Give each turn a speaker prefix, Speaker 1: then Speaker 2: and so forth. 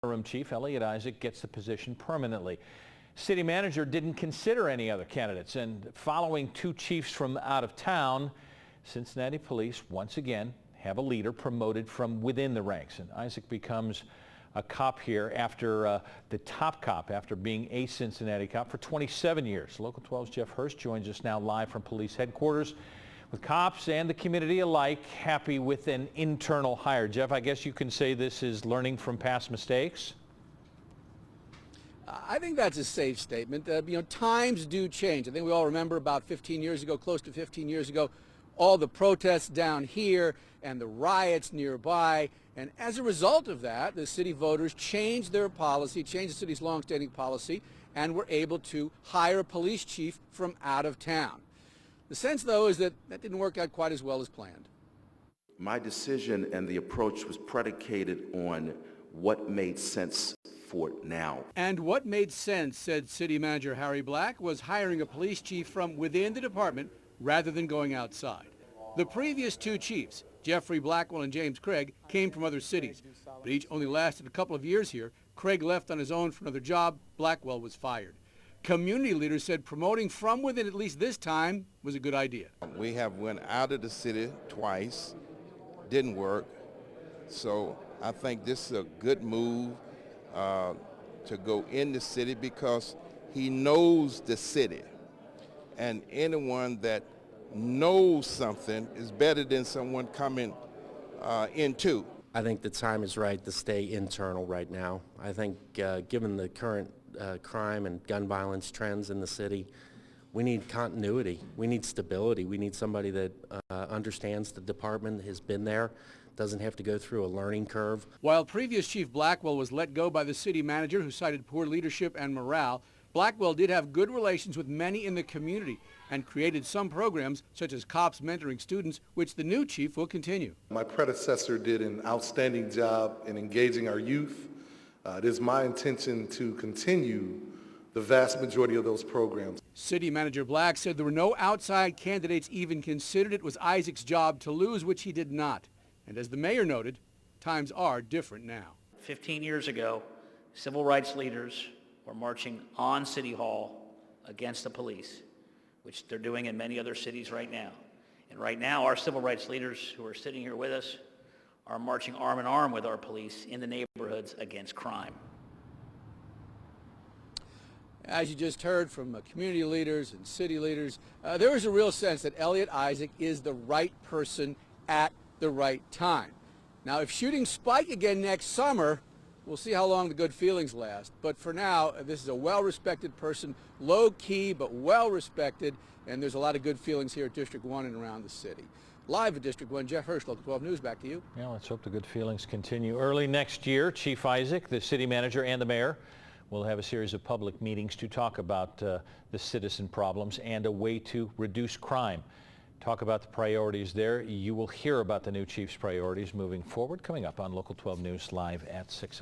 Speaker 1: Interim chief Eliot Isaac gets the position permanently. City manager didn't consider any other candidates, and following two chiefs from out of town, Cincinnati police once again have a leader promoted from within the ranks, and Isaac becomes a cop here after the top cop after being a Cincinnati cop for 27 years. Local 12's Jeff Hirsh joins us now live from police headquarters, with cops and the community alike happy with an internal hire. Jeff, I guess you can say this is learning from past mistakes.
Speaker 2: I think that's a safe statement. Times do change. I think we all remember about 15 years ago, close to 15 years ago, all the protests down here and the riots nearby. And as a result of that, the city voters changed their policy, changed the city's longstanding policy, and were able to hire a police chief from out of town. The sense, though, is that that didn't work out quite as well as planned.
Speaker 3: My decision and the approach was predicated on what made sense for now.
Speaker 2: And what made sense, said City Manager Harry Black, was hiring a police chief from within the department rather than going outside. The previous two chiefs, Jeffrey Blackwell and James Craig, came from other cities, but each only lasted a couple of years here. Craig left on his own for another job. Blackwell was fired. Community leaders said promoting from within, at least this time, was a good idea.
Speaker 4: We have went out of the city twice, didn't work, so I think this is a good move to go in the city because he knows the city, and anyone that knows something is better than someone coming into.
Speaker 5: I think the time is right to stay internal right now. I think given the current crime and gun violence trends in the city, we need continuity, we need stability, we need somebody that understands the department, has been there, doesn't have to go through a learning curve.
Speaker 2: While previous Chief Blackwell was let go by the city manager who cited poor leadership and morale, Blackwell did have good relations with many in the community and created some programs such as cops mentoring students, which the new chief will continue.
Speaker 6: My predecessor did an outstanding job in engaging our youth. It is my intention to continue the vast majority of those programs.
Speaker 2: City Manager Black said there were no outside candidates even considered. It was Isaac's job to lose, which he did not. And as the mayor noted, times are different now.
Speaker 7: 15 years ago, civil rights leaders were marching on City Hall against the police, which they're doing in many other cities right now. And right now, our civil rights leaders who are sitting here with us are marching arm in arm with our police in the neighborhoods against crime.
Speaker 2: As you just heard from community leaders and city leaders, there is a real sense that Eliot Isaac is the right person at the right time. Now, if shootings spike again next summer, we'll see how long the good feelings last. But for now, this is a well-respected person, low-key but well-respected, and there's a lot of good feelings here at District 1 and around the city. Live at District 1, Jeff Hirsh, Local 12 News, back to you.
Speaker 1: Yeah, let's hope the good feelings continue. Early next year, Chief Isaac, the city manager, and the mayor will have a series of public meetings to talk about the citizen problems and a way to reduce crime. Talk about the priorities there. You will hear about the new chief's priorities moving forward, coming up on Local 12 News live at 6 o'clock.